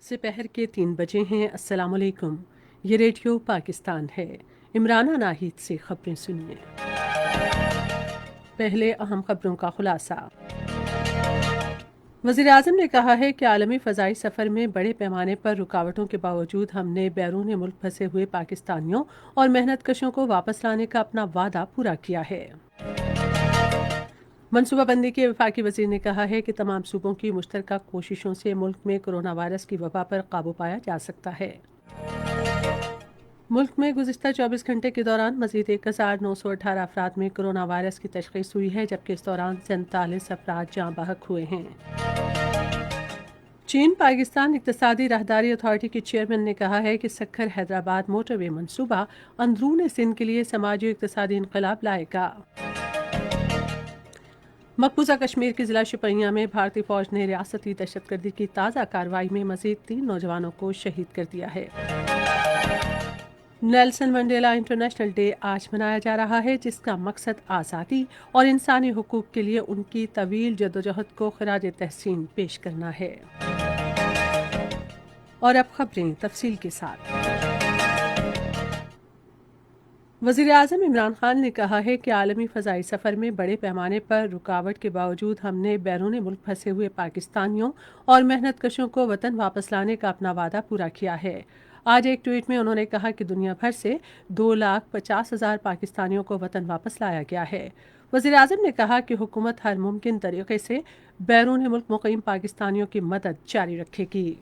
दोपहर के 3 बजे हैं। अस्सलाम वालेकुम। ये रेडियो पाकिस्तान है। इमराना नाहिद से खबरें सुनिए। पहले अहम खबरों का खुलासा। वज़ीर आज़म ने कहा है कि आलमी फ़ज़ाई सफ़र में बड़े पैमाने पर रुकावटों के बावजूद हमने बैरून मुल्क फंसे हुए पाकिस्तानियों और मेहनत कशों को वापस लाने का अपना वादा पूरा किया है। मनसूबाबंदी के वफाकी वज़ीर ने कहा है कि तमाम सूबों की मुश्तरका कोशिशों से मुल्क में कोरोना वायरस की वबा पर काबू पाया जा सकता है। मुल्क में गुज़िश्ता 24 घंटे के दौरान मज़ीद 1918 अफराद में कोरोना वायरस की तशख़ीस हुई है, जबकि इस दौरान 47 अफराद जाँ बहक हुए हैं। चीन पाकिस्तान इक़्तिसादी राहदारी अथॉरिटी के चेयरमैन ने कहा है कि सक्खर हैदराबाद मोटरवे मनसूबा अंदरून सिंध के लिए समाजी इक़्तिसादी इनकलाब लाएगा। मकबूजा कश्मीर के ज़िला शुपियाँ में भारतीय फ़ौज ने रियासती दहशतगर्दी की ताज़ा कार्रवाई में मज़ीद 3 नौजवानों को शहीद कर दिया है। नेल्सन मंडेला इंटरनेशनल डे आज मनाया जा रहा है, जिसका मकसद आज़ादी और इंसानी हुकूक के लिए उनकी तवील जदोजहद को खराज तहसीन पेश करना है। और अब खबरें तफसील के साथ। वज़ीर आज़म इमरान खान ने कहा है कि आलमी फ़ज़ाई सफ़र में बड़े पैमाने पर रुकावट के बावजूद हमने बैरून मुल्क फंसे हुए पाकिस्तानियों और मेहनत कशों को वतन वापस लाने का अपना वादा पूरा किया है। आज एक ट्वीट में उन्होंने कहा कि दुनिया भर से 2,50,000 पाकिस्तानियों को वतन वापस लाया गया है। वज़ीर आज़म ने कहा कि हुकूमत हर मुमकिन तरीके से बैरून मुल्क मुक़ीम पाकिस्तानियों की मदद जारी रखेगी।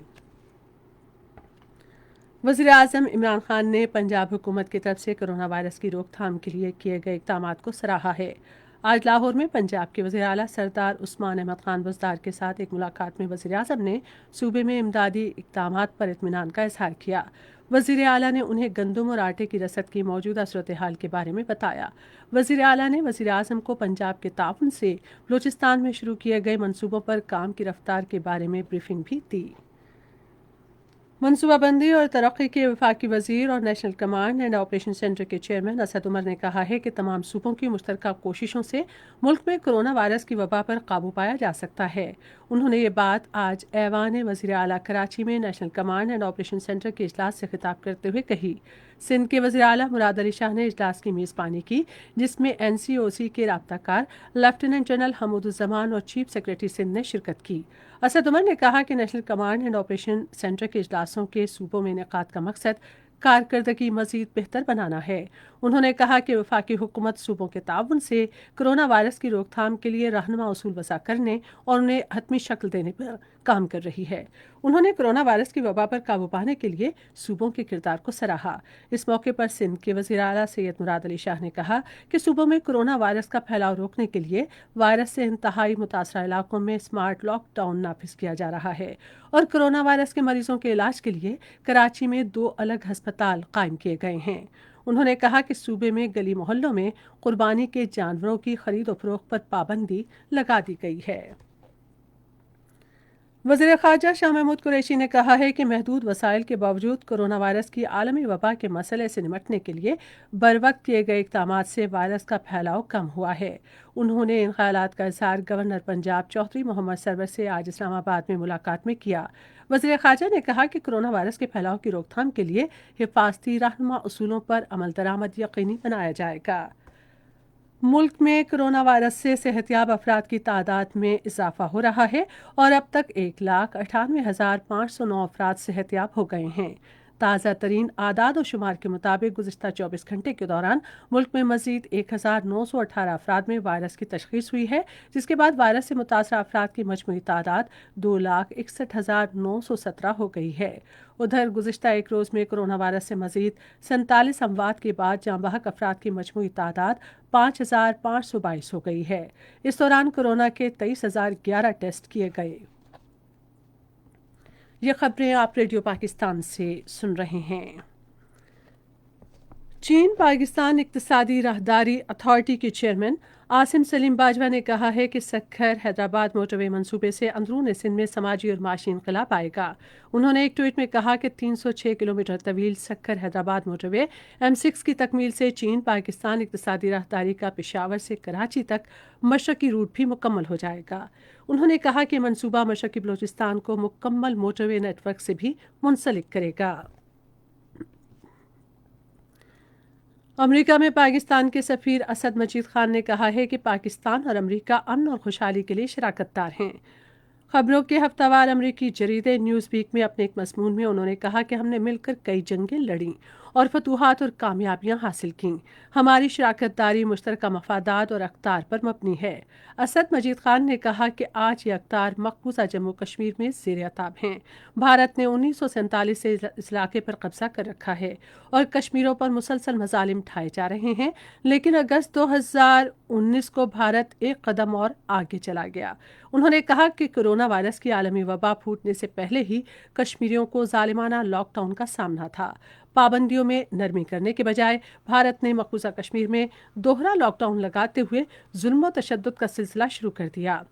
वज़ीर आज़म इमरान खान ने पंजाब हुकूमत की तरफ से कोरोना वायरस की रोकथाम के लिए किए गए इक़दामात को सराहा है। आज लाहौर में पंजाब के वज़ीर आला सरदार उस्मान अहमद खान बुज़दार के साथ एक मुलाकात में वज़ीर आज़म ने सूबे में इमदादी इक़दामात पर इत्मीनान का इज़हार किया। वज़ीर आला ने उन्हें गंदम और आटे की रसद की मौजूदा सूरत हाल के बारे में बताया। वज़ीर आला ने वज़ीर आज़म को पंजाब के ताउन से बलूचिस्तान में शुरू किए गए मनसूबों पर काम की रफ्तार के बारे में ब्रीफिंग भी दी। मनसूबाबंदी और तरक्की के वफाकी वज़ीर और national command and operation centre के चेयरमैन असद उमर ने कहा है कि तमाम सूबों की मुश्तरका कोशिशों से मुल्क में कोरोना वायरस की वबा पर काबू पाया जा सकता है। उन्होंने ये बात आज ऐवान वज़ीर आला कराची में national command and operation centre के इजलास से खिताब करते हुए कही। सिंध के वज़ीर आला मुराद अली शाह ने इजलास की मेज़बानी की, जिसमें NCOC के राब्ताकार लेफ्टिनेंट जनरल हमूदुज़्ज़मान और चीफ सेक्रेटरी सिंध ने शिरकत की। असद उमर ने कहा कि national command and operation centre के इजलासों के सूबों में इनेकाद का मकसद कारकर्दगी मजीद बेहतर बनाना है। उन्होंने कहा कि वफाकी हुकूमत सूबों के ताउन से कोरोना वायरस की रोकथाम के लिए रहनुमा उसूल वज़ा करने और उन्हें हतमी शक्ल देने पर काम कर रही है। उन्होंने कोरोना वायरस की वबा पर काबू पाने के लिए सूबों के किरदार को सराहा। इस मौके पर सिंध के वज़ीर आला सैयद मुराद अली शाह ने कहा कि सूबों में कोरोना वायरस का फैलाव रोकने के लिए वायरस से इंतहाई मुतासरा इलाकों में स्मार्ट लॉकडाउन नाफिज किया जा रहा है और कोरोना वायरस के मरीजों के इलाज के लिए कराची में 2 अलग अस्पताल कायम किए गए हैं। उन्होंने कहा कि सूबे में गली मोहल्लों में कुर्बानी के जानवरों की खरीद और फरोख्त पर पाबंदी लगा दी गई है। वज़ीर ख़ारजा शाह महमूद कुरैशी ने कहा है कि महदूद वसाइल के बावजूद कोरोना वायरस की आलमी वबा के मसले से निपटने के लिए बरवक्त किए गए इक़दामात से वायरस का फैलाव कम हुआ है। उन्होंने इन ख़यालात का इज़हार गवर्नर पंजाब चौधरी मोहम्मद सरवर से आज इस्लामाबाद में मुलाकात में किया। वज़ीर ख़ारजा ने कहा कि कोरोना वायरस के फैलाव की रोकथाम के लिए हिफाजती रहनुमा उसूलों पर अमल दरामद यकीनी बनाया जाएगा। मुल्क में कोरोना वायरस से सेहतयाब अफराद की तादाद में इजाफा हो रहा है और अब तक 1,98,509 अफराद सेहतयाब हो गए हैं। ताज़ा तरीन आदाद और शुमार के मुताबिक गुज़िश्ता 24 घंटे के दौरान मुल्क में मज़ीद 1,918 अफराद में वायरस की तशख़ीस हुई है, जिसके बाद वायरस से मुतासरा अफराद की मजमूई तादाद 2,61,917 हो गई है। उधर गुज़िश्ता एक रोज़ में कोरोना वायरस से मज़ीद 47 अमवात के बाद जाँ बहक अफराद की मजमूई तादाद 5,522 हो गई है। इस दौरान कोरोना के 23,011 टेस्ट किए गए। ये खबरें आप रेडियो पाकिस्तान से सुन रहे हैं। चीन पाकिस्तान इक्तिसादी राहदारी अथॉरिटी के चेयरमैन आसिम सलीम बाजवा ने कहा है कि सक्खर हैदराबाद मोटरवे मंसूबे से अंदरून सिंध में समाजी और माशी इनकलाब आएगा। उन्होंने एक ट्वीट में कहा कि 306 किलोमीटर तवील सक्खर हैदराबाद मोटरवे M6 की तकमील से चीन पाकिस्तान इक्तिसादी राहदारी का पेशावर से कराची तक मशरकी रूट भी मुकम्मल हो जाएगा। उन्होंने कहा कि मनसूबा मशरकी बलूचिस्तान को मुकम्मल मोटरवे नेटवर्क से भी मुंसलिक करेगा। अमेरिका में पाकिस्तान के सफीर असद मजीद खान ने कहा है कि पाकिस्तान और अमेरिका अमन और खुशहाली के लिए शराकतदार हैं। खबरों के हफ्तावार अमेरिकी जरीदे न्यूज़ वीक में अपने एक मज़मून में उन्होंने कहा कि हमने मिलकर कई जंगें लड़ी और फतूहात और कामयाबियां हासिल की। हमारी शराकतदारी मुश्तरका मफादात और अख्तार पर मबनी है। असद मजीद खान ने कहा कि आज ये अख्तार मकबूजा जम्मू कश्मीर में ज़ेर अताब हैं। भारत ने 1947 से इस इलाके पर कब्जा कर रखा है और कश्मीरों पर मुसलसल मजालिम ढाए जा रहे हैं, लेकिन अगस्त 2019 को भारत एक कदम और आगे चला गया। उन्होंने कहा कि कोरोना वायरस की आलमी वबा फूटने से पहले ही कश्मीरियों को जालिमाना लॉकडाउन का सामना था। पाबंदियों में नरमी करने के बजाय भारत ने मकबूजा कश्मीर में दोहरा लॉकडाउन लगाते हुए जुल्म व तशद्दुद का सिलसिला शुरू कर दिया।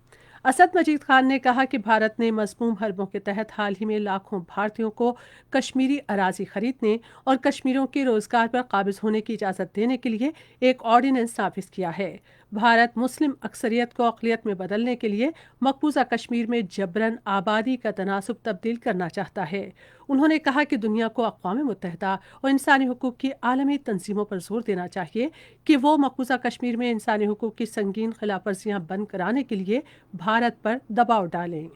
असद मजीद खान ने कहा कि भारत ने मज़मूम हरबों के तहत हाल ही में लाखों भारतीयों को कश्मीरी अराजी खरीदने और कश्मीरियों के रोजगार पर काबिज होने की इजाज़त देने के लिए एक ऑर्डिनेंस नाफिज किया है। भारत मुस्लिम अक्सरियत को अक़लियत में बदलने के लिए मकबूजा कश्मीर में जबरन आबादी का तनासुब तब्दील करना चाहता है। उन्होंने कहा कि दुनिया को अक़वाम मुत्तहिदा और इंसानी हुकूक की आलमी तंजीमों पर जोर देना चाहिए कि वो मकबूजा कश्मीर में इंसानी हुकूक की संगीन खिलाफ वर्जियाँ बंद कराने के लिए भारत पर दबाव डालें।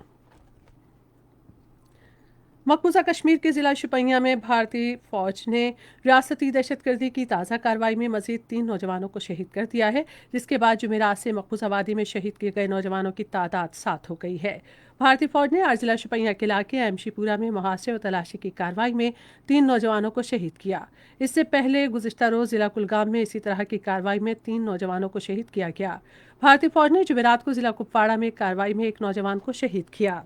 मकबूजा कश्मीर के ज़िला शुपियाँ में भारतीय फ़ौज ने रियासती दहशतगर्दी की ताज़ा कार्रवाई में मज़ीद 3 नौजवानों को शहीद कर दिया है, जिसके बाद जुमेरात से मकबूजा वादी में शहीद किए गए नौजवानों की तादाद 7 हो गई है। भारतीय फ़ौज ने आज ज़िला शुपियाँ के इलाके एमशीपुरा में मुहासरे और तलाशी की कार्रवाई में 3 नौजवानों को शहीद किया। इससे पहले गुज़िश्ता रोज़ ज़िला कुलगाम में इसी तरह की कार्रवाई में 3 नौजवानों को शहीद किया गया। भारतीय फ़ौज ने जुमेरात को ज़िला कुपवाड़ा में कार्रवाई में 1 नौजवान को शहीद किया।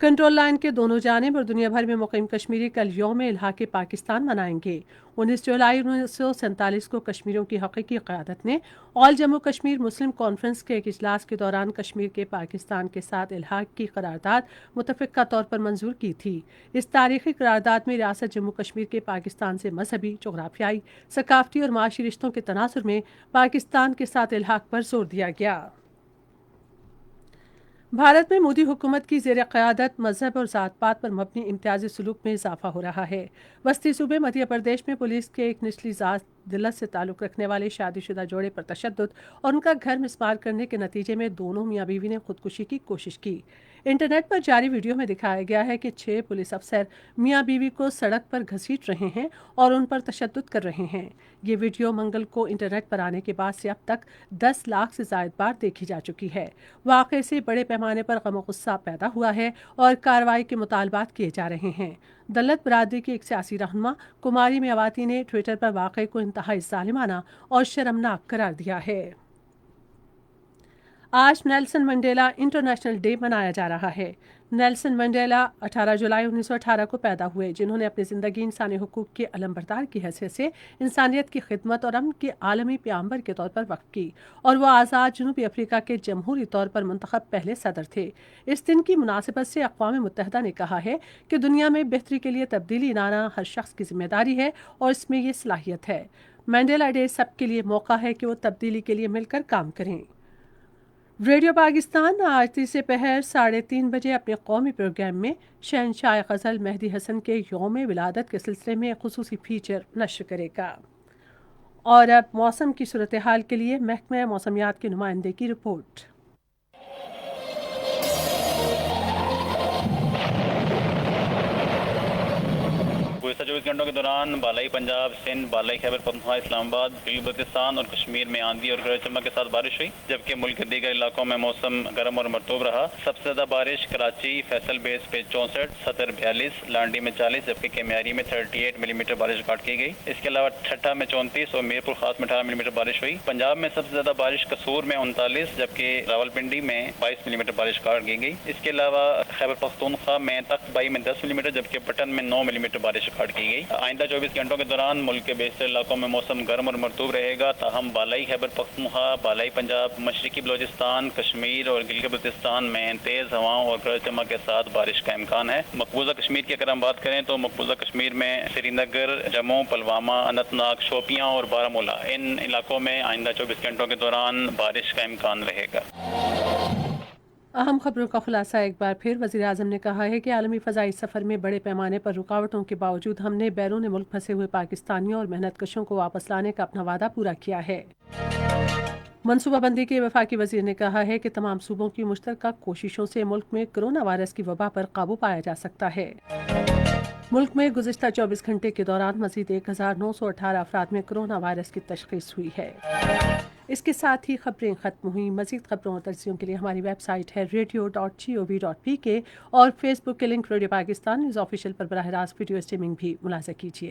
कंट्रोल लाइन के दोनों जानिब और दुनिया भर में मुक़ीम कश्मीरी कल यौम इल्हाक़े पाकिस्तान मनाएंगे। 19 जुलाई 1947 को कश्मीरियों की हकीकी क़यादत ने ऑल जम्मू कश्मीर मुस्लिम कॉन्फ्रेंस के एक इजलास के दौरान कश्मीर के पाकिस्तान के साथ इल्हाक़ की करारदाद मुतफ़िक़ा तौर पर मंजूर की थी। इस तारीख़ी करारदाद में रियासत जम्मू कश्मीर के पाकिस्तान से मजहबी, जोग्राफियाई, सकाफ़ती और माशी रिश्तों के तनासुर में पाकिस्तान के साथ इल्हाक़ पर जोर दिया गया। भारत में मोदी हुकूमत की ज़ेर क़यादत मजहब और ज़ात पात पर मबनी इम्तियाजी सलूक में इजाफा हो रहा है। वस्ती सूबे मध्य प्रदेश में पुलिस के एक निचली ज़ात दिल्लत से ताल्लुक़ रखने वाले शादीशुदा जोड़े पर तशद्दुद और उनका घर मिसमार करने के नतीजे में दोनों मियाँ बीवी ने खुदकुशी की कोशिश की। इंटरनेट पर जारी वीडियो में दिखाया गया है कि 6 पुलिस अफसर मियाँ बीवी को सड़क पर घसीट रहे हैं और उन पर तशद्दुद कर रहे हैं। ये वीडियो मंगल को इंटरनेट पर आने के बाद से अब तक 10 लाख से ज़ायद बार देखी जा चुकी है। वाक़े से बड़े पैमाने पर गम गुस्सा पैदा हुआ है और कार्रवाई के मुतालबात किए जा रहे हैं। दलित बरादरी की एक सियासी रहनुमा कुमारी मेवाती ने ट्विटर पर वाक़े को इंतहाई ज़ालिमाना और शर्मनाक करार दिया है। आज नेल्सन मंडेला इंटरनेशनल डे मनाया जा रहा है। नेल्सन मंडेला 18 जुलाई 1918 को पैदा हुए, जिन्होंने अपनी ज़िंदगी इंसानी हुकूक के अलमबरदार की हैसियत से इंसानियत की खिदमत और अमन के आलमी प्याम्बर के तौर पर वक्फ की, और वह आज़ाद जनूबी अफ्रीका के जमहूरी तौर पर मुंतखब पहले सदर थे। इस दिन की मुनासिबत से अक़वाम मुत्तहिदा ने कहा है कि दुनिया में बेहतरी के लिए तब्दीली लाना हर शख्स की जिम्मेदारी है और इसमें ये सलाहियत है। मंडेला डे सबके लिए मौका है कि वो तब्दीली के लिए मिलकर काम करें। रेडियो पाकिस्तान आज तीसरे पहर 3:30 बजे अपने कौमी प्रोग्राम में शहनशाह गज़ल मेहदी हसन के यौम विलादत के सिलसिले में खुसूसी फीचर नश्र करेगा। और अब मौसम की सूरत हाल के लिए महकमा मौसमियात के नुमाइंदे की रिपोर्ट। गुज़श्ता 24 घंटों के दौरान बालाई पंजाब, सिंध, बालाई खैबर पख्तूनख्वा, इस्लामाबाद, बलूचिस्तान और कश्मीर में आंधी और गरज चमक के साथ बारिश हुई, जबकि मुल्क के दीगर इलाकों में मौसम गर्म और मरतूब रहा। सबसे ज्यादा बारिश कराची, फैसल बेस पे 64, सतर 42, लांडी में 40, जबकि केमियारी में 38 मिलीमीटर बारिश रिकॉर्ड की गई। इसके अलावा ठट्ठा में 34 और मीरपुर खास में 18 मिलीमीटर बारिश हुई। पंजाब में सबसे ज्यादा बारिश कसूर में 39, जबकि रावलपिंडी में 22 मिलीमीटर बारिश रिकॉर्ड की गई। इसके अलावा खैबर पख्तूनख्वा में तख्तबाई में 10 मिलीमीटर, जबकि पटन में 9 मिलीमीटर बारिश रिकॉर्ड स्टार्ट की गई। आइंदा 24 घंटों के दौरान मुल्क के बेशतर इलाकों में मौसम गर्म और मरतूब रहेगा, ताहम बालाई खैबर पख्तूनख्वा, बालाई पंजाब, मशरकी बलोचिस्तान, कश्मीर और गिलगित बल्तिस्तान में तेज हवाओं और गरज चमक के साथ बारिश का इम्कान है। मकबूजा कश्मीर की अगर हम बात करें तो मकबूजा कश्मीर में श्रीनगर, जम्मू, पुलवामा, अनंतनाग, शोपियां और बारामूला, इन इलाकों में आइंदा 24 घंटों के दौरान बारिश का इम्कान रहेगा। अहम खबरों का खुलासा एक बार फिर। वज़ीर-ए-आज़म ने कहा है कि आलमी फ़ज़ाई सफ़र में बड़े पैमाने पर रुकावटों के बावजूद हमने बैरून मुल्क फंसे हुए पाकिस्तानियों और मेहनतकशों को वापस लाने का अपना वादा पूरा किया है। मनसूबाबंदी के वफाकी वज़ीर ने कहा है कि तमाम सूबों की मुश्तरका कोशिशों से मुल्क में कोरोना वायरस की वबा पर काबू पाया जा सकता है। मुल्क में गुज़िश्ता 24 घंटे के दौरान मज़ीद 1918 अफराद में कोरोना वायरस की तशख़ीस हुई है। इसके साथ ही खबरें ख़त्म हुई। मज़ीद खबरों और तजज़ियों के लिए हमारी वेबसाइट है radio.gov.pk और फेसबुक के link radio Pakistan news official पर बराह रास्त वीडियो स्ट्रीमिंग भी मुलाज़ा कीजिए।